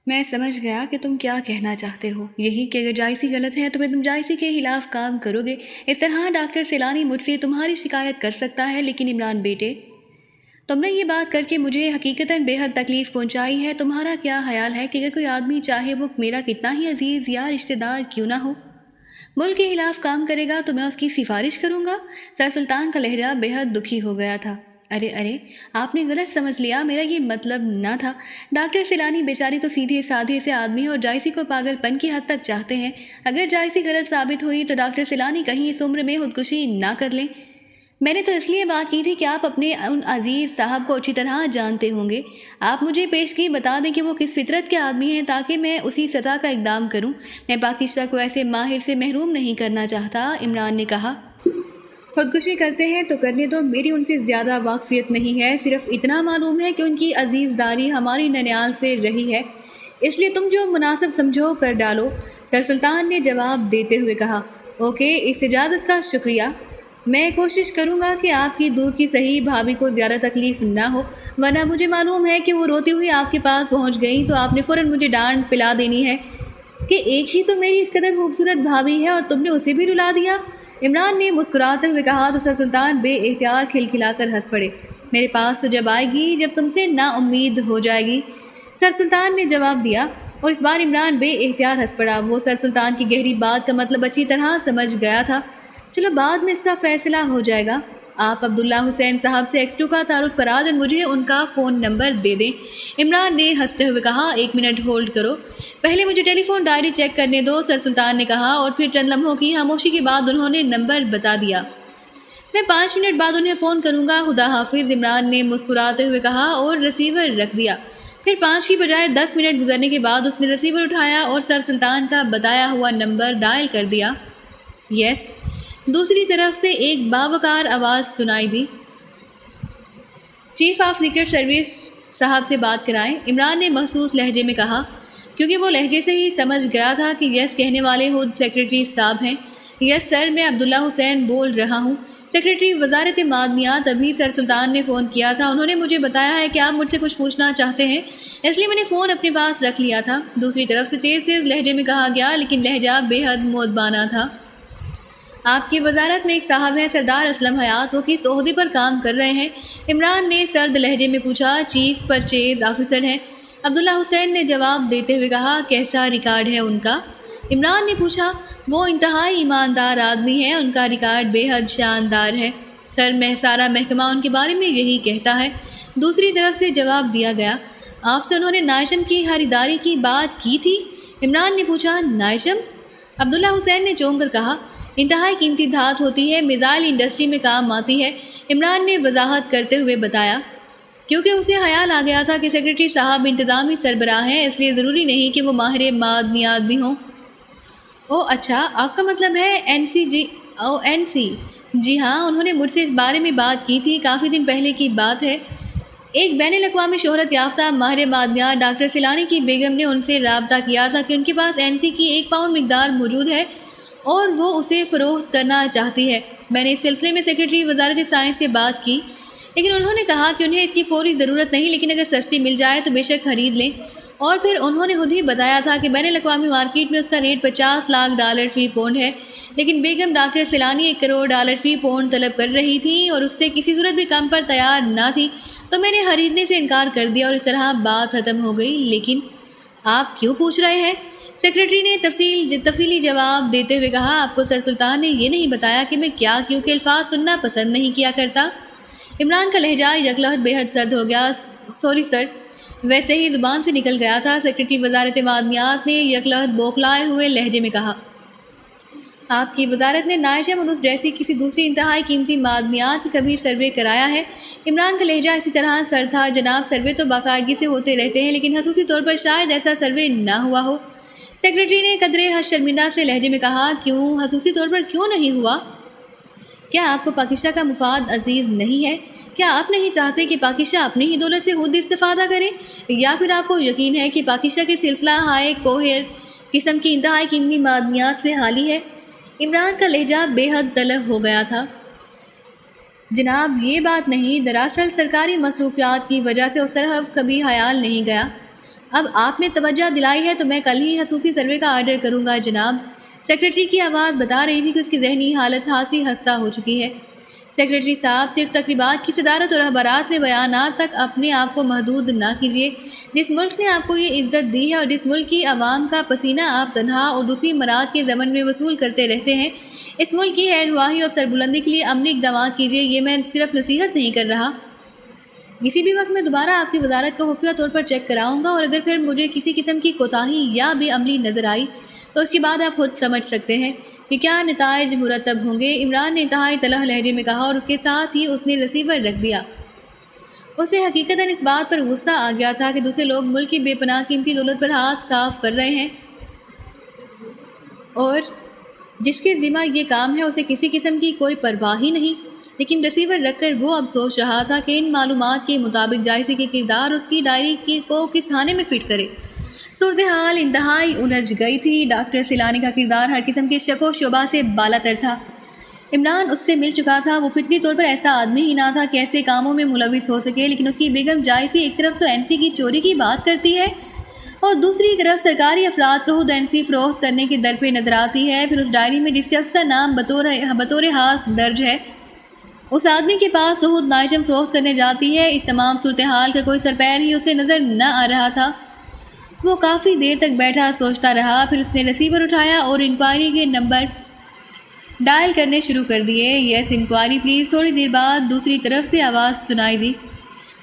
میں سمجھ گیا کہ تم کیا کہنا چاہتے ہو، یہی کہ اگر جائسی غلط ہے تو پھر تم جائسی کے خلاف کام کرو گے۔ اس طرح ڈاکٹر سیلانی مجھ سے تمہاری شکایت کر سکتا ہے، لیکن عمران بیٹے، تم نے یہ بات کر کے مجھے حقیقتاً بے حد تکلیف پہنچائی ہے۔ تمہارا کیا خیال ہے کہ اگر کوئی آدمی چاہے وہ میرا کتنا ہی عزیز یا رشتہ دار کیوں نہ ہو، ملک کے خلاف کام کرے گا تو میں اس کی سفارش کروں گا؟ سر سلطان کا لہجہ بے حد دکھی ہو گیا تھا۔ ارے آپ نے غلط سمجھ لیا، میرا یہ مطلب نہ تھا۔ ڈاکٹر سیلانی بیچاری تو سیدھے سادھے سے آدمی ہے اور جائسی کو پاگل پن کی حد تک چاہتے ہیں۔ اگر جائسی غلط ثابت ہوئی تو ڈاکٹر سیلانی کہیں اس عمر میں خودکشی نہ کر لیں۔ میں نے تو اس لیے بات کی تھی کہ آپ اپنے ان عزیز صاحب کو اچھی طرح جانتے ہوں گے۔ آپ مجھے پیشگی بتا دیں کہ وہ کس فطرت کے آدمی ہیں تاکہ میں اسی سطح کا اقدام کروں۔ میں پاکستان کو ایسے ماہر سے محروم نہیں کرنا چاہتا، عمران نے کہا۔ خودکشی کرتے ہیں تو کرنے دو، میری ان سے زیادہ واقفیت نہیں ہے، صرف اتنا معلوم ہے کہ ان کی عزیز داری ہماری ننیال سے رہی ہے، اس لیے تم جو مناسب سمجھو کر ڈالو، سر سلطان نے جواب دیتے ہوئے کہا۔ اوکے، اس اجازت کا شکریہ۔ میں کوشش کروں گا کہ آپ کی دور کی صحیح بھابھی کو زیادہ تکلیف نہ ہو، ورنہ مجھے معلوم ہے کہ وہ روتی ہوئی آپ کے پاس پہنچ گئی تو آپ نے فوراً مجھے ڈانٹ پلا دینی ہے کہ ایک ہی تو میری اس قدر خوبصورت بھابھی ہے اور تم نے اسے بھی رلا دیا۔ عمران نے مسکراتے ہوئے کہا تو سر سلطان بے اختیار کھلکھلا کر ہنس پڑے۔ میرے پاس تو جب آئے گی جب تم سے نا امید ہو جائے گی، سر سلطان نے جواب دیا، اور اس بار عمران بے اختیار ہنس پڑا۔ وہ سر سلطان کی گہری بات کا مطلب اچھی طرح سمجھ گیا تھا۔ چلو بعد میں اس کا فیصلہ ہو جائے گا، آپ عبداللہ حسین صاحب سے X2 کا تعارف کرا دیں، مجھے ان کا فون نمبر دے دیں۔ عمران نے ہنستے ہوئے کہا، 1 منٹ ہولڈ کرو، پہلے مجھے ٹیلی فون ڈائری چیک کرنے دو، سر سلطان نے کہا، اور پھر چند لمحوں کی خاموشی کے بعد انہوں نے نمبر بتا دیا۔ میں 5 منٹ بعد انہیں فون کروں گا، خدا حافظ، عمران نے مسکراتے ہوئے کہا اور ریسیور رکھ دیا۔ پھر 5 کی بجائے 10 منٹ گزرنے کے بعد اس نے ریسیور اٹھایا اور سر سلطان کا بتایا ہوا نمبر ڈائل کر دیا۔ یس، دوسری طرف سے ایک باوقار آواز سنائی دی۔ چیف آف سیکرٹ سروس صاحب سے بات کرائیں، عمران نے محسوس لہجے میں کہا، کیونکہ وہ لہجے سے ہی سمجھ گیا تھا کہ یس کہنے والے خود سیکرٹری صاحب ہیں۔ یس سر، میں عبداللہ حسین بول رہا ہوں، سیکرٹری وزارت معدنیات۔ ابھی سر سلطان نے فون کیا تھا، انہوں نے مجھے بتایا ہے کہ آپ مجھ سے کچھ پوچھنا چاہتے ہیں، اس لیے میں نے فون اپنے پاس رکھ لیا تھا۔ دوسری طرف سے تیز لہجے میں کہا گیا، لیکن لہجہ بے حد مؤدبانہ تھا۔ آپ کی وزارت میں ایک صاحب ہیں سردار اسلم حیات، وہ کس عہدے پر کام کر رہے ہیں؟ عمران نے سرد لہجے میں پوچھا۔ چیف پرچیز آفیسر ہیں، عبداللہ حسین نے جواب دیتے ہوئے کہا۔ کیسا ریکارڈ ہے ان کا؟ عمران نے پوچھا۔ وہ انتہائی ایماندار آدمی ہیں، ان کا ریکارڈ بے حد شاندار ہے سر، سارا محکمہ ان کے بارے میں یہی کہتا ہے۔ دوسری طرف سے جواب دیا گیا۔ آپ سے انہوں نے نائشم کی خریداری کی بات کی تھی؟ عمران نے پوچھا۔ نائشم؟ عبداللہ حسین نے چونک کر کہا، انتہائی قیمتی دھات ہوتی ہے، میزائل انڈسٹری میں کام آتی ہے، عمران نے وضاحت کرتے ہوئے بتایا۔ کیونکہ اسے خیال آ گیا تھا کہ سیکرٹری صاحب انتظامی سربراہ ہیں، اس لیے ضروری نہیں کہ وہ ماہر معدنیات بھی ہوں۔ او اچھا، آپ کا مطلب ہے این سی؟ جی ہاں، انہوں نے مجھ سے اس بارے میں بات کی تھی، کافی دن پہلے کی بات ہے۔ ایک بین الاقوامی شہرت یافتہ ماہر معدنیات ڈاکٹر سیلانی کی بیگم نے ان سے رابطہ کیا تھا کہ ان کے پاس این سی کی 1 پاؤنڈ مقدار موجود ہے اور وہ اسے فروخت کرنا چاہتی ہے۔ میں نے اس سلسلے میں سیکرٹری وزارت سائنس سے بات کی، لیکن انہوں نے کہا کہ انہیں اس کی فوری ضرورت نہیں، لیکن اگر سستی مل جائے تو بے شک خرید لیں۔ اور پھر انہوں نے خود ہی بتایا تھا کہ بین الاقوامی مارکیٹ میں اس کا ریٹ $50 لاکھ فی پاؤنڈ ہے، لیکن بیگم ڈاکٹر سیلانی $1 کروڑ فی پاؤنڈ طلب کر رہی تھی اور اس سے کسی صورت بھی کم پر تیار نہ تھی، تو میں نے خریدنے سے انکار کر دیا اور اس طرح بات ختم ہو گئی۔ لیکن آپ کیوں پوچھ رہے ہیں؟ سیکرٹری نے تفصیلی جواب دیتے ہوئے کہا، آپ کو سر سلطان نے یہ نہیں بتایا کہ میں کیونکہ الفاظ سننا پسند نہیں کیا کرتا۔ عمران کا لہجہ یکلخت بے حد سرد ہو گیا۔ سوری سر، ویسے ہی زبان سے نکل گیا تھا، سیکرٹری وزارت معدنیات نے یکلخت بوکھلائے ہوئے لہجے میں کہا۔ آپ کی وزارت نے نائشم اور اس جیسی کسی دوسری انتہائی قیمتی معدنیات کا بھی سروے کرایا ہے؟ عمران کا لہجہ اسی طرح سر تھا۔ جناب، سروے تو باقاعدگی سے ہوتے رہتے ہیں، لیکن خصوصی طور پر شاید ایسا سروے نہ ہوا ہو۔ سیکرٹری نے قدرے شرمندہ سے لہجے میں کہا، کیوں؟ خصوصی طور پر کیوں نہیں ہوا؟ کیا آپ کو پاکستان کا مفاد عزیز نہیں ہے؟ کیا آپ نہیں چاہتے کہ پاکستان اپنی ہی دولت سے خود استفادہ کرے؟ یا پھر آپ کو یقین ہے کہ پاکستان کے سلسلہ ہائے کوہر قسم کی انتہائی قیمتی معدنیات سے خالی ہے؟ عمران کا لہجہ بے حد تلخ ہو گیا تھا۔ جناب، یہ بات نہیں، دراصل سرکاری مصروفیات کی وجہ سے اس طرف کبھی خیال نہیں گیا۔ اب آپ نے توجہ دلائی ہے تو میں کل ہی خصوصی سروے کا آرڈر کروں گا جناب۔ سیکریٹری کی آواز بتا رہی تھی کہ اس کی ذہنی حالت خاصی خستہ ہو چکی ہے۔ سیکریٹری صاحب، صرف تقریبات کی صدارت اور اخبارات میں بیانات تک اپنے آپ کو محدود نہ کیجیے۔ جس ملک نے آپ کو یہ عزت دی ہے اور جس ملک کی عوام کا پسینہ آپ تنہا اور دوسری مراد کے ضمن میں وصول کرتے رہتے ہیں، اس ملک کی خیرخواہی اور سربلندی کے لیے عملی اقدامات کیجیے۔ یہ میں صرف نصیحت نہیں کر رہا۔ کسی بھی وقت میں دوبارہ آپ کی وزارت کو خفیہ طور پر چیک کراؤں گا اور اگر پھر مجھے کسی قسم کی کوتاہی یا بے عملی نظر آئی تو اس کے بعد آپ خود سمجھ سکتے ہیں کہ کیا نتائج مرتب ہوں گے۔ عمران نے انتہائی تلخ لہجے میں کہا اور اس کے ساتھ ہی اس نے ریسیور رکھ دیا۔ اسے حقیقتاً اس بات پر غصہ آ گیا تھا کہ دوسرے لوگ ملک کی بے پناہ قیمتی دولت پر ہاتھ صاف کر رہے ہیں اور جس کے ذمہ یہ کام ہے اسے کسی قسم کی کوئی پرواہ ہی نہیں۔ لیکن ریسیور رکھ کر وہ اب سوچ رہا تھا کہ ان معلومات کے مطابق جائسی کے کردار اس کی ڈائری کو کس خانے میں فٹ کرے۔ صورتحال انتہائی الجھ گئی تھی۔ ڈاکٹر سیلانی کا کردار ہر قسم کے شک و شبہ سے بالا تر تھا۔ عمران اس سے مل چکا تھا، وہ فطری طور پر ایسا آدمی ہی نہ تھا کہ ایسے کاموں میں ملوث ہو سکے، لیکن اس کی بیگم جائسی ایک طرف تو این سی کی چوری کی بات کرتی ہے اور دوسری طرف سرکاری افراد کو خود این سی فروخت کرنے کے در پہ نظر آتی ہے۔ پھر اس ڈائری میں جس شخص کا نام بطور خاص درج ہے اس آدمی کے پاس تو خود نائشم فروخت کرنے جاتی ہے۔ اس تمام صورتحال کا کوئی سرپیر ہی اسے نظر نہ آ رہا تھا۔ وہ کافی دیر تک بیٹھا سوچتا رہا، پھر اس نے ریسیور اٹھایا اور انکوائری کے نمبر ڈائل کرنے شروع کر دیے۔ یس انکوائری پلیز۔ تھوڑی دیر بعد دوسری طرف سے آواز سنائی دی،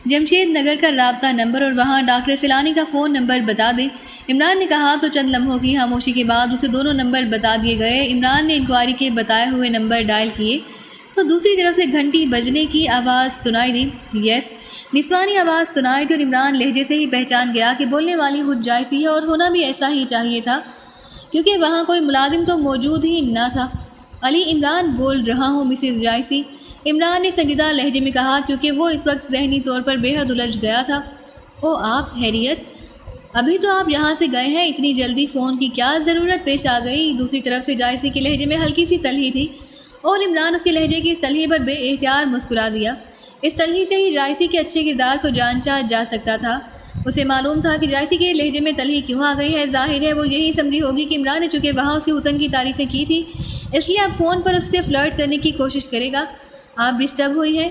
جمشید نگر کا رابطہ نمبر اور وہاں ڈاکٹر سیلانی کا فون نمبر بتا دیں۔ عمران نے کہا تو چند لمحوں کی خاموشی کے بعد اسے دونوں نمبر بتا دیے گئے۔ عمران نے انکوائری کے بتائے ہوئے نمبر ڈائل کیے تو دوسری طرف سے گھنٹی بجنے کی آواز سنائی دی۔ یس نسوانی آواز سنائی تھی اور عمران لہجے سے ہی پہچان گیا کہ بولنے والی خود جائسی ہے اور ہونا بھی ایسا ہی چاہیے تھا کیونکہ وہاں کوئی ملازم تو موجود ہی نہ تھا۔ علی عمران بول رہا ہوں مسز جائسی، عمران نے سنجیدہ لہجے میں کہا کیونکہ وہ اس وقت ذہنی طور پر بے حد الجھ گیا تھا۔ او آپ خیریت؟ ابھی تو آپ یہاں سے گئے ہیں، اتنی جلدی فون کی کیا ضرورت پیش آ گئی؟ دوسری طرف سے جائسی کے لہجے میں ہلکی سی تلخی تھی اور عمران اس کے لہجے کی اس تلخی پر بے اختیار مسکرا دیا۔ اس تلخی سے ہی جائسی کے اچھے کردار کو جانچا جا سکتا تھا۔ اسے معلوم تھا کہ جائسی کے لہجے میں تلخی کیوں آ گئی ہے۔ ظاہر ہے وہ یہی سمجھی ہوگی کہ عمران نے چونکہ وہاں اس کے حسن کی تعریفیں کی تھی اس لیے اب فون پر اس سے فلرٹ کرنے کی کوشش کرے گا۔ آپ ڈسٹرب ہوئی ہیں؟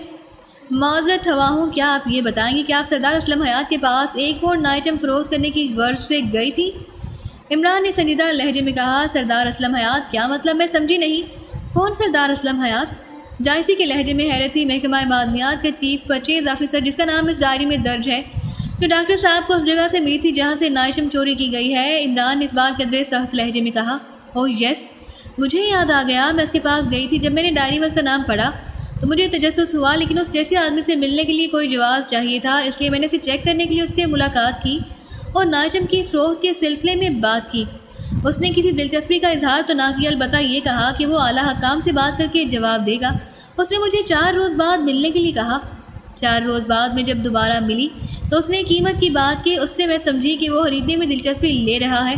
معذرت ہوا ہوں، کیا آپ یہ بتائیں گے کہ آپ سردار اسلم حیات کے پاس ایک اور نائچم فروخت کرنے کی غرض سے گئی تھی؟ عمران نے سنجیدہ لہجے میں کہا۔ سردار اسلم حیات؟ کیا مطلب؟ میں سمجھی نہیں۔ کون سردار اسلم حیات؟ جائسی کے لہجے میں حیرت تھی۔ محکمہ معدنیات کا چیف پرچیز آفیسر جس کا نام اس ڈائری میں درج ہے، جو ڈاکٹر صاحب کو اس جگہ سے ملی تھی جہاں سے نائشم چوری کی گئی ہے۔ عمران نے اس بات قدرے سخت لہجے میں کہا۔ اوہ یس مجھے یاد آ گیا، میں اس کے پاس گئی تھی۔ جب میں نے ڈائری میں اس کا نام پڑھا تو مجھے تجسس ہوا، لیکن اس جیسے آدمی سے ملنے کے لیے کوئی جواز چاہیے تھا، اس لیے میں نے اسے چیک کرنے کے لیے اس سے ملاقات کی اور نائشم کی فروخت کے سلسلے میں بات کی۔ اس نے کسی دلچسپی کا اظہار تو نہ کیا، البتہ یہ کہا کہ وہ اعلیٰ حکام سے بات کر کے جواب دے گا۔ اس نے مجھے 4 روز بعد ملنے کے لیے کہا۔ 4 روز بعد میں جب دوبارہ ملی تو اس نے قیمت کی بات کی۔ اس سے میں سمجھی کہ وہ خریدنے میں دلچسپی لے رہا ہے۔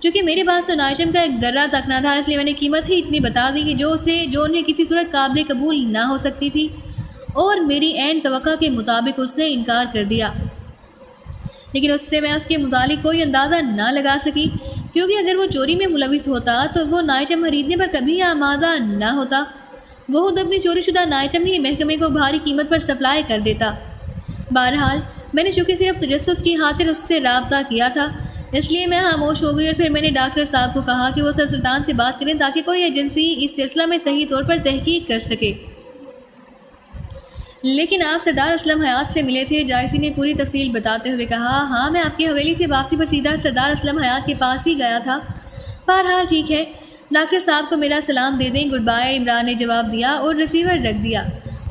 چونکہ میرے پاس تو نائشم کا ایک ذرہ تک نہ تھا، اس لیے میں نے قیمت ہی اتنی بتا دی کہ جو انہیں کسی صورت قابل قبول نہ ہو سکتی تھی، اور میری عین توقع کے مطابق اس نے انکار کر دیا۔ لیکن اس سے میں اس کے متعلق کوئی اندازہ نہ لگا سکی، کیونکہ اگر وہ چوری میں ملوث ہوتا تو وہ نائشم خریدنے پر کبھی آمادہ نہ ہوتا۔ وہ خود اپنی چوری شدہ نائشم ہی محکمے کو بھاری قیمت پر سپلائی کر دیتا۔ بہرحال میں نے چونکہ صرف تجسس کی خاطر اس سے رابطہ کیا تھا، اس لیے میں خاموش ہو گئی، اور پھر میں نے ڈاکٹر صاحب کو کہا کہ وہ سر سلطان سے بات کریں تاکہ کوئی ایجنسی اس سلسلہ میں صحیح طور پر تحقیق کر سکے۔ لیکن آپ سردار اسلم حیات سے ملے تھے؟ جائسی نے پوری تفصیل بتاتے ہوئے کہا۔ ہاں میں آپ کی حویلی سے واپسی پر سیدھا سردار اسلم حیات کے پاس ہی گیا تھا۔ بہرحال ٹھیک ہے، ڈاکٹر صاحب کو میرا سلام دے دیں۔ گڈ بائے، عمران نے جواب دیا اور ریسیور رکھ دیا۔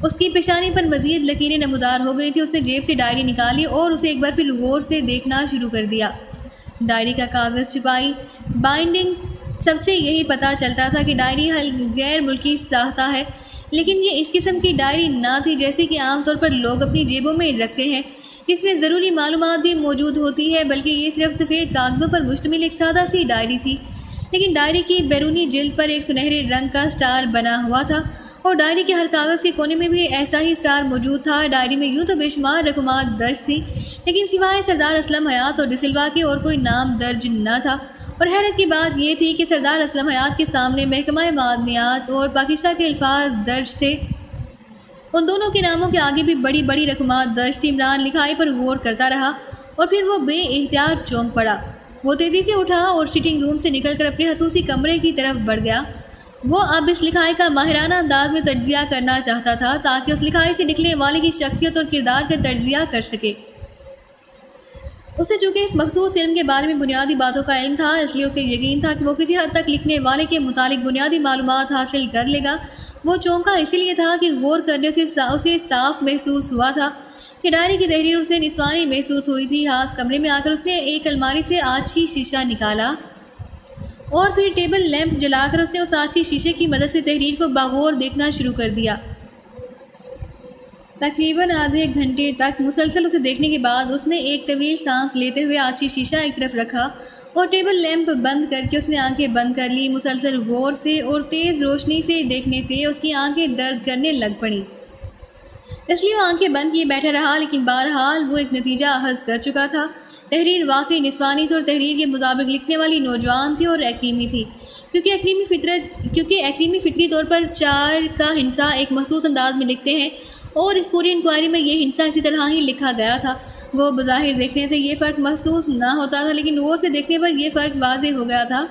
اس کی پیشانی پر مزید لکیریں نمودار ہو گئی تھی۔ اس نے جیب سے ڈائری نکالی اور اسے ایک بار پھر غور سے دیکھنا شروع کر دیا۔ ڈائری کا کاغذ چھپائی، بائنڈنگ، سب سے یہی پتہ چلتا تھا کہ ڈائری غیر ملکی ساختہ ہے، لیکن یہ اس قسم کی ڈائری نہ تھی جیسے کہ عام طور پر لوگ اپنی جیبوں میں رکھتے ہیں۔ اس میں ضروری معلومات بھی موجود ہوتی ہے، بلکہ یہ صرف سفید کاغذوں پر مشتمل ایک سادہ سی ڈائری تھی۔ لیکن ڈائری کی بیرونی جلد پر ایک سنہرے رنگ کا سٹار بنا ہوا تھا، اور ڈائری کے ہر کاغذ کے کونے میں بھی ایسا ہی سٹار موجود تھا۔ ڈائری میں یوں تو بے شمار رقومات درج تھی، لیکن سوائے سردار اسلم حیات اور ڈسلوا کے اور کوئی نام درج نہ تھا، اور حیرت کی بات یہ تھی کہ سردار اسلم حیات کے سامنے محکمہ معدنیات اور پاکستان کے الفاظ درج تھے۔ ان دونوں کے ناموں کے آگے بھی بڑی بڑی رقمات درج تھی۔ عمران لکھائی پر غور کرتا رہا اور پھر وہ بے احتیاط چونک پڑا۔ وہ تیزی سے اٹھا اور سٹنگ روم سے نکل کر اپنے خصوصی کمرے کی طرف بڑھ گیا۔ وہ اب اس لکھائی کا ماہرانہ انداز میں تجزیہ کرنا چاہتا تھا تاکہ اس لکھائی سے نکلنے والے کی شخصیت اور کردار کا تجزیہ کر سکے۔ اسے چونکہ اس مخصوص علم کے بارے میں بنیادی باتوں کا علم تھا، اس لیے اسے یقین تھا کہ وہ کسی حد تک لکھنے والے کے متعلق بنیادی معلومات حاصل کر لے گا۔ وہ چونکا اسی لیے تھا کہ غور کرنے سے اسے صاف محسوس ہوا تھا کہ ڈائری کی تحریر اسے نسوانی محسوس ہوئی تھی۔ خاص کمرے میں آ کر اس نے ایک الماری سے آچھی شیشہ نکالا اور پھر ٹیبل لیمپ جلا کر اس نے اس آچھی شیشے کی مدد سے تحریر کو باغور دیکھنا شروع کر دیا۔ تقریباً آدھے گھنٹے تک مسلسل اسے دیکھنے کے بعد اس نے ایک طویل سانس لیتے ہوئے آچھی شیشہ ایک طرف رکھا اور ٹیبل لیمپ بند کر کے اس نے آنکھیں بند کر لی۔ مسلسل غور سے اور تیز روشنی سے دیکھنے سے اس کی آنکھیں درد کرنے لگ پڑیں، اس لیے وہ آنکھیں بند کیے بیٹھا رہا، لیکن بہرحال وہ ایک نتیجہ اخذ کر چکا تھا۔ تحریر واقعی نسوانی تھی اور تحریر کے مطابق لکھنے والی نوجوان تھی اور ایکریمی تھی، کیونکہ ایکریمی فطری طور پر 4 کا ہندسہ ایک مخصوص انداز میں لکھتے ہیں اور اس پوری انکوائری میں یہ ہندسہ اسی طرح ہی لکھا گیا تھا۔ وہ بظاہر دیکھنے سے یہ فرق محسوس نہ ہوتا تھا، لیکن غور سے دیکھنے پر یہ فرق واضح ہو گیا تھا۔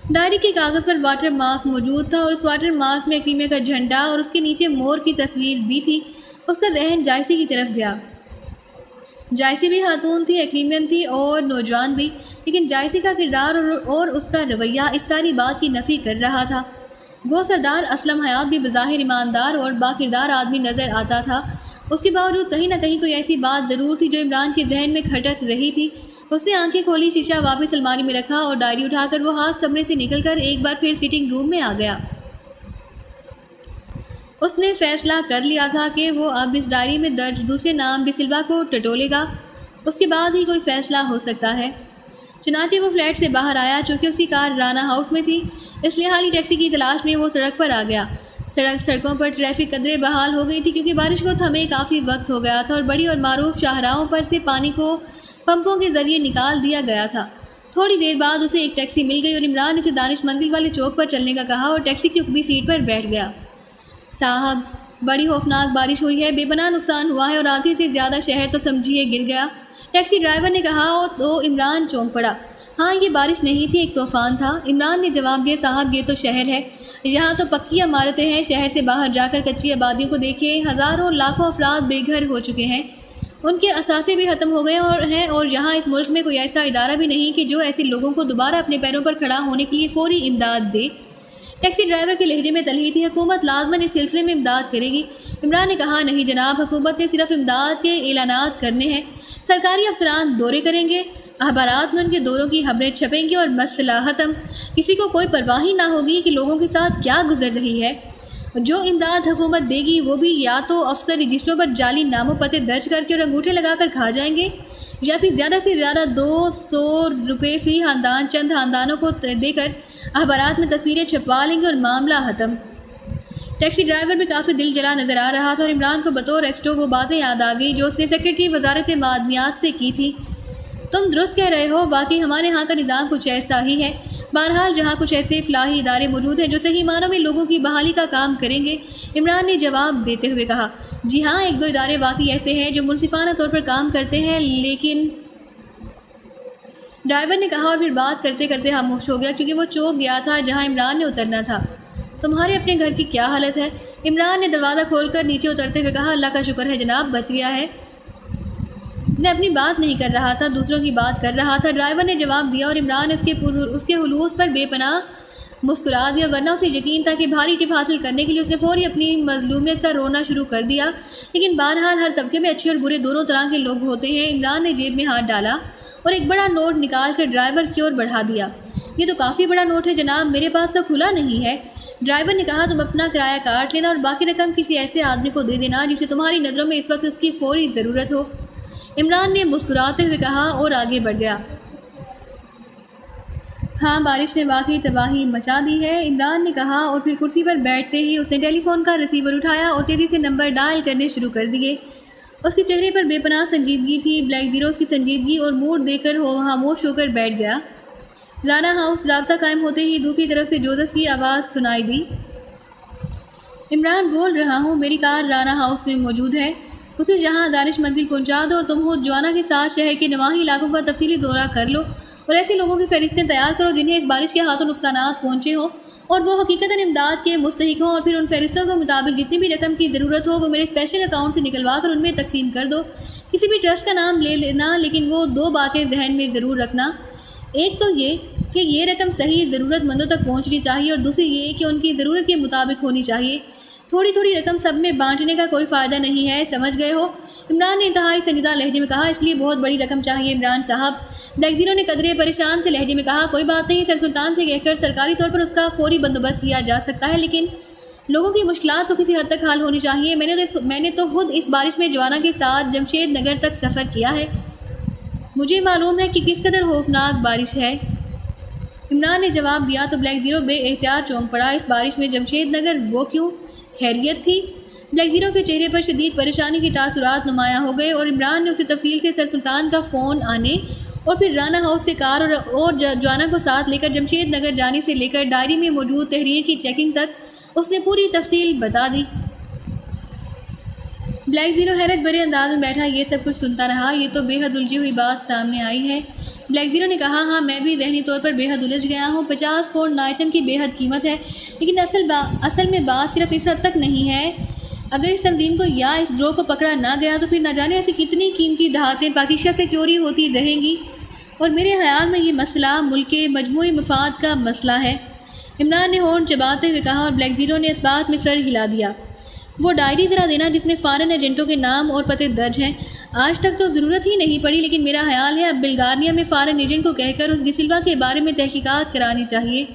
ڈائری کے کاغذ پر واٹر مارک موجود تھا اور اس واٹر مارک میں ایکریمی کا جھنڈا اور اس کے نیچے مور کی تصویر بھی تھی۔ اس کا ذہن جائسی کی طرف گیا۔ جائسی بھی خاتون تھی، ایکریمین تھی اور نوجوان بھی، لیکن جائسی کا کردار اور اس کا رویہ اس ساری بات کی نفی کر رہا تھا۔ گو سردار اسلم حیات بھی بظاہر ایماندار اور باکردار آدمی نظر آتا تھا، اس کے باوجود کہیں نہ کہیں کوئی ایسی بات ضرور تھی جو عمران کے ذہن میں کھٹک رہی تھی۔ اس نے آنکھیں کھولی، شیشہ واپس الماری میں رکھا اور ڈائری اٹھا کر وہ خاص کمرے سے نکل کر ایک بار پھر سٹنگ روم میں آ گیا۔ اس نے فیصلہ کر لیا تھا کہ وہ اب اس ڈائری میں درج دوسرے نام ڈسلوا کو ٹٹولے گا، اس کے بعد ہی کوئی فیصلہ ہو سکتا ہے۔ چنانچہ وہ فلیٹ سے باہر آیا، چونکہ اس کی کار رانا ہاؤس میں تھی، اس لیے حالی ٹیکسی کی تلاش میں وہ سڑک پر آ گیا۔ سڑکوں پر ٹریفک قدرے بحال ہو گئی تھی کیونکہ بارش کو تھمے کافی وقت ہو گیا تھا اور بڑی اور معروف شاہراہوں پر سے پانی کو پمپوں کے ذریعے نکال دیا گیا تھا۔ تھوڑی دیر بعد اسے ایک ٹیکسی مل گئی اور عمران نے اسے دانش مندل والے چوک پر چلنے کا کہا اور ٹیکسی کی اوپری سیٹ پر بیٹھ گیا۔ صاحب، بڑی خوفناک بارش ہوئی ہے، بے پناہ نقصان ہوا ہے اور آدھی سے زیادہ شہر تو سمجھیے گر گیا، ٹیکسی ڈرائیور نے کہا تو عمران چونک پڑا۔ ہاں، یہ بارش نہیں تھی، ایک طوفان تھا، عمران نے جواب دیا۔ صاحب، یہ تو شہر ہے، یہاں تو پکی عمارتیں ہیں، شہر سے باہر جا کر کچی آبادیوں کو دیکھیں، ہزاروں لاکھوں افراد بے گھر ہو چکے ہیں، ان کے اثاثے بھی ختم ہو گئے ہیں اور یہاں اس ملک میں کوئی ایسا ادارہ بھی نہیں کہ جو ایسے لوگوں کو دوبارہ اپنے پیروں پر کھڑا ہونے کے لیے فوری امداد دے۔ ٹیکسی ڈرائیور کے لہجے میں تلخی تھی۔ حکومت لازماً اس سلسلے میں امداد کرے گی۔ عمران نے کہا، نہیں جناب، حکومت نے صرف امداد کے اعلانات کرنے ہیں، سرکاری افسران دورے کریں گے، اخبارات میں ان کے دوروں کی خبریں چھپیں گی اور مسئلہ ختم۔ کسی کو کوئی پرواہ ہی نہ ہوگی کہ لوگوں کے ساتھ کیا گزر رہی ہے۔ جو امداد حکومت دے گی وہ بھی یا تو افسر رجسٹروں پر جعلی نام و پتے درج کر کے اور انگوٹھے لگا کر کھا جائیں گے، یا پھر زیادہ سے زیادہ 200 روپے فی خاندان چند خاندانوں کو دے کر اخبارات میں تصویریں چھپوا لیں گے اور معاملہ ختم۔ ٹیکسی ڈرائیور بھی کافی دل جلا نظر آ رہا تھا اور عمران کو بطور ایکسٹرو وہ باتیں یاد آ گئی جو اس نے سیکرٹری وزارت معدنیات سے کی تھی۔ تم درست کہہ رہے ہو، واقعی ہمارے ہاں کا نظام کچھ ایسا ہی ہے۔ بہرحال جہاں کچھ ایسے فلاحی ادارے موجود ہیں جو صحیح معنوں میں لوگوں کی بحالی کا کام کریں گے، عمران نے جواب دیتے ہوئے کہا۔ جی ہاں، 1-2 ادارے واقعی ایسے ہیں جو منصفانہ طور پر کام کرتے ہیں، لیکن ڈرائیور نے کہا اور پھر بات کرتے کرتے خاموش ہو گیا کیونکہ وہ چوک گیا تھا جہاں عمران نے اترنا تھا۔ تمہارے اپنے گھر کی کیا حالت ہے؟ عمران نے دروازہ کھول کر نیچے اترتے ہوئے کہا۔ اللہ کا شکر ہے جناب، بچ گیا ہے۔ میں اپنی بات نہیں کر رہا تھا، دوسروں کی بات کر رہا تھا، ڈرائیور نے جواب دیا اور عمران نے اس کے خلوص پر بے پناہ مسکرا دیا، ورنہ اسے یقین تھا کہ بھاری ٹپ حاصل کرنے کے لیے اس نے فوری اپنی مظلومیت کا رونا شروع کر دیا۔ لیکن بہرحال ہر طبقے میں اچھے اور برے دونوں طرح کے لوگ ہوتے ہیں۔ عمران نے جیب میں ہاتھ ڈالا اور ایک بڑا نوٹ نکال کر ڈرائیور کی اور بڑھا دیا۔ یہ تو کافی بڑا نوٹ ہے جناب، میرے پاس تو کھلا نہیں ہے۔ ڈرائیور نے کہا، تم اپنا کرایہ کاٹ لینا اور باقی رقم کسی ایسے آدمی کو دے دینا جسے تمہاری نظروں میں اس وقت اس کی فوری ضرورت ہو۔ عمران نے مسکراتے ہوئے کہا اور آگے بڑھ گیا۔ ہاں، بارش نے واقعی تباہی مچا دی ہے، عمران نے کہا اور پھر کرسی پر بیٹھتے ہی اس نے ٹیلی فون کا ریسیور اٹھایا اور تیزی سے نمبر ڈائل کرنے شروع کر دیے۔ اس کے چہرے پر بے پناہ سنجیدگی تھی۔ بلیک زیرو اس کی سنجیدگی اور موڈ دیکھ کر خاموش ہو کر بیٹھ گیا۔ رانا ہاؤس۔ رابطہ قائم ہوتے ہی دوسری طرف سے جوزف کی آواز سنائی دی۔ عمران بول رہا ہوں، میری کار رانا ہاؤس میں موجود ہے، اسے جہاں دانش منزل پہنچا دو اور تم خود جوانا کے ساتھ شہر کے نواحی علاقوں کا تفصیلی دورہ کر لو اور ایسے لوگوں کی فہرستیں تیار کرو جنہیں اس بارش کے ہاتھوں نقصانات پہنچے ہوں اور وہ حقیقتاً امداد کے مستحق ہوں، اور پھر ان فہرستوں کے مطابق جتنی بھی رقم کی ضرورت ہو وہ میرے اسپیشل اکاؤنٹ سے نکلوا کر ان میں تقسیم کر دو۔ کسی بھی ٹرسٹ کا نام لے لینا، لیکن وہ دو باتیں ذہن میں ضرور رکھنا۔ ایک تو یہ کہ یہ رقم صحیح ضرورت مندوں تک پہنچنی چاہیے، اور دوسری یہ کہ ان کی ضرورت کے مطابق ہونی چاہیے۔ تھوڑی تھوڑی رقم سب میں بانٹنے کا کوئی فائدہ نہیں ہے، سمجھ گئے ہو؟ عمران نے انتہائی سنجیدہ لہجے میں کہا۔ اس لیے بہت بڑی رقم چاہیے عمران صاحب، بلیک زیرو نے قدرے پریشان سے لہجے میں کہا۔ کوئی بات نہیں، سر سلطان سے کہہ کر سرکاری طور پر اس کا فوری بندوبست کیا جا سکتا ہے، لیکن لوگوں کی مشکلات تو کسی حد تک حل ہونی چاہیے۔ میں نے تو خود اس بارش میں جوانا کے ساتھ جمشید نگر تک سفر کیا ہے، مجھے معلوم ہے کہ کس قدر خوفناک بارش ہے۔ عمران نے جواب دیا تو بلیک زیرو بے اختیار چونک پڑا۔ اس بارش میں جمشید نگر، وہ کیوں؟ خیریت تھی؟ بلیک زیرو کے چہرے پر شدید پریشانی کے تاثرات نمایاں ہو گئے، اور عمران نے اسے تفصیل سے سر سلطان کا فون آنے اور پھر رانا ہاؤس سے کار اور جوانا کو ساتھ لے کر جمشید نگر جانے سے لے کر ڈائری میں موجود تحریر کی چیکنگ تک اس نے پوری تفصیل بتا دی۔ بلیک زیرو حیرت بھرے انداز میں بیٹھا یہ سب کچھ سنتا رہا۔ یہ تو بے حد الجھی ہوئی بات سامنے آئی ہے۔ بلیک زیرو نے کہا، ہاں میں بھی ذہنی طور پر بے حد الجھ گیا ہوں۔ 50 پاؤنڈ نائٹن کی بے حد قیمت ہے، لیکن اصل میں بات صرف اس حد تک نہیں ہے۔ اگر اس تنظیم کو یا اس گروہ کو پکڑا نہ گیا تو پھر نہ جانے ایسی کتنی قیمتی دھاتیں پاکیزہ سے چوری ہوتی رہیں گی، اور میرے خیال میں یہ مسئلہ ملک کے مجموعی مفاد کا مسئلہ ہے۔ عمران نے ہونٹ چباتے ہوئے کہا، اور بلیک زیرو نے اس بات میں سر ہلا دیا۔ وہ ڈائری ذرا دینا جس میں فارن ایجنٹوں کے نام اور پتے درج ہیں۔ آج تک تو ضرورت ہی نہیں پڑی، لیکن میرا خیال ہے اب بلغاریہ میں فارن ایجنٹ کو کہہ کر اس ڈسلوا کے بارے میں تحقیقات کرانی چاہیے،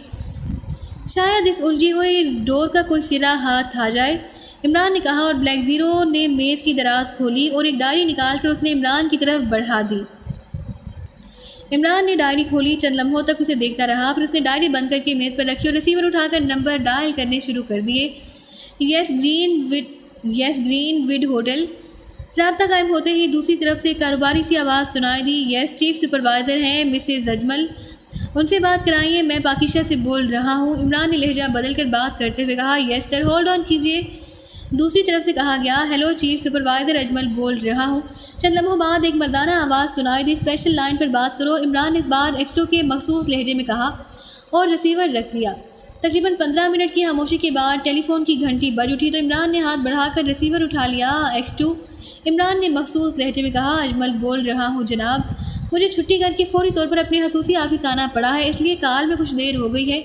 شاید اس الجھی ہوئی ڈور کا کوئی سرا ہاتھ آ جائے۔ عمران نے کہا، اور بلیک زیرو نے میز کی دراز کھولی اور ایک ڈائری نکال کر اس نے عمران کی طرف بڑھا دی۔ عمران نے ڈائری کھولی، چند لمحوں تک اسے دیکھتا رہا، پھر اس نے ڈائری بند کر کے میز پر رکھی اور ریسیور اٹھا کر نمبر ڈائل کرنے شروع کر دیے۔ یس گرین وڈ ہوٹل۔ رابطہ قائم ہوتے ہی دوسری طرف سے کاروباری سی آواز سنائی دی۔ یس چیف سپروائزر ہیں مسز اجمل، ان سے بات کرائیے، میں پاکیزہ سے بول رہا ہوں۔ عمران نے لہجہ بدل کر بات کرتے ہوئے کہا، یس سر، ہولڈ آن کیجیے۔ دوسری طرف سے کہا گیا، ہیلو چیف سپروائزر اجمل بول رہا ہوں۔ چند لمحوں بعد ایک مردانہ آواز سنائی دی، اسپیشل لائن پر بات کرو۔ عمران نے اس بار ایکسٹو کے مخصوص لہجے میں کہا اور ریسیور رکھ دیا۔ تقریباً 15 منٹ کی خاموشی کے بعد ٹیلی فون کی گھنٹی بج اٹھی تو عمران نے ہاتھ بڑھا کر ریسیور اٹھا لیا۔ ایکسٹو، عمران نے مخصوص لہجے میں کہا، اجمل بول رہا ہوں جناب، مجھے چھٹی کر کے فوری طور پر اپنے خصوصی آفس آنا پڑا ہے، اس لیے کال میں کچھ دیر ہو گئی ہے۔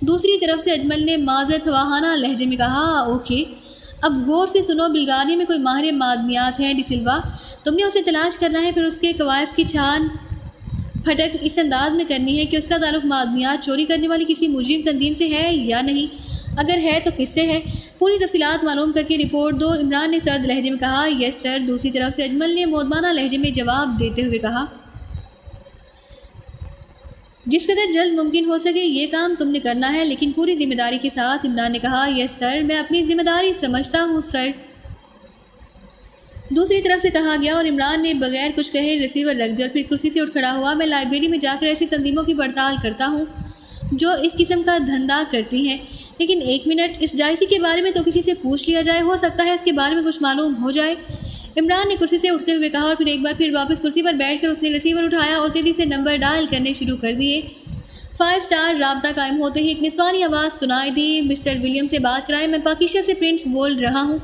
دوسری طرف سے اجمل نے معذرت خواہانہ لہجے میں کہا، اوکے، اب غور سے سنو، بلغاریہ میں کوئی ماہر معدنیات ہے ڈسلوا، تم نے اسے تلاش کرنا ہے، پھر اس کے کوائف کی چھان پھٹک اس انداز میں کرنی ہے کہ اس کا تعلق معدنیات چوری کرنے والی کسی مجرم تنظیم سے ہے یا نہیں، اگر ہے تو کس سے ہے، پوری تفصیلات معلوم کر کے رپورٹ دو۔ عمران نے سرد لہجے میں کہا، یس سر۔ دوسری طرف سے اجمل نے مؤدبانہ لہجے میں جواب دیتے ہوئے کہا، جس قدر جلد ممکن ہو سکے یہ کام تم نے کرنا ہے، لیکن پوری ذمہ داری کے ساتھ۔ عمران نے کہا، یس سر، میں اپنی ذمہ داری سمجھتا ہوں سر۔ دوسری طرف سے کہا گیا اور عمران نے بغیر کچھ کہے ریسیور رکھ دیا اور پھر کرسی سے اٹھ کھڑا ہوا۔ میں لائبریری میں جا کر ایسی تنظیموں کی پڑتال کرتا ہوں جو اس قسم کا دھندا کرتی ہیں، لیکن ایک منٹ، اس جائزی کے بارے میں تو کسی سے پوچھ لیا جائے، ہو سکتا ہے اس کے بارے میں کچھ معلوم ہو جائے۔ عمران نے کرسی سے اٹھتے ہوئے کہا اور پھر ایک بار پھر واپس کرسی پر بیٹھ کر اس نے ریسیور اٹھایا اور تیزی سے نمبر ڈائل کرنے شروع کر دیے۔ 5 اسٹار۔ رابطہ قائم ہوتے ہی ایک نسوانی آواز سنائی دی، مسٹر ولیم سے بات کرائیں، میں پاکیزہ سے پرنس بول رہا ہوں۔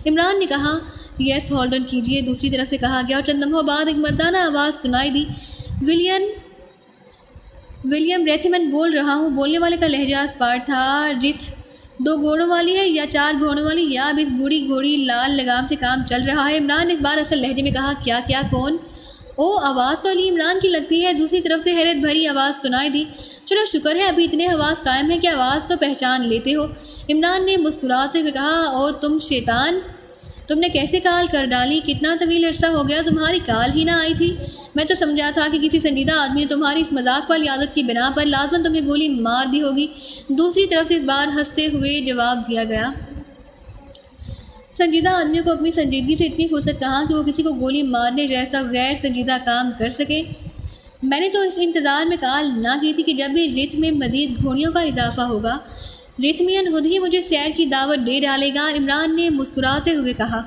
عمران نے کہا، یس ہولڈ آن کیجیے۔ دوسری طرف سے کہا گیا اور چند لمحوں بعد ایک مردانہ آواز سنائی دی، ولیم ریتھمن بول رہا ہوں۔ بولنے والے کا لہجہ اسپاٹ تھا۔ رتھ 2 گھوڑوں والی ہے یا 4 گھوڑوں والی، یا اب اس بوڑھی گھوڑی لال لگام سے کام چل رہا ہے؟ عمران نے اس بار اصل لہجے میں کہا، کیا کون؟ او، آواز تو علی عمران کی لگتی ہے۔ دوسری طرف سے حیرت بھری آواز سنائی دی، چلو شکر ہے ابھی اتنے حواس قائم ہیں کہ آواز تو پہچان لیتے ہو۔ عمران نے مسکراتے ہوئے کہا، او تم شیطان، تم نے کیسے کال کر ڈالی؟ کتنا طویل عرصہ ہو گیا تمہاری کال ہی نہ آئی تھی۔ میں تو سمجھا تھا کہ کسی سنجیدہ آدمی نے تمہاری اس مذاق والی عادت کی بنا پر لازماً تمہیں گولی مار دی ہوگی۔ دوسری طرف سے اس بار ہنستے ہوئے جواب دیا گیا، سنجیدہ آدمیوں کو اپنی سنجیدگی سے اتنی فرصت کہاں کہ وہ کسی کو گولی مارنے جیسا غیر سنجیدہ کام کر سکے۔ میں نے تو اس انتظار میں کال نہ کی تھی کہ جب بھی رتھ میں مزید گھوڑیوں کا اضافہ ہوگا، رتھ میاں خود ہی مجھے سیر کی دعوت دے ڈالے گا۔ عمران نے مسکراتے ہوئے کہا۔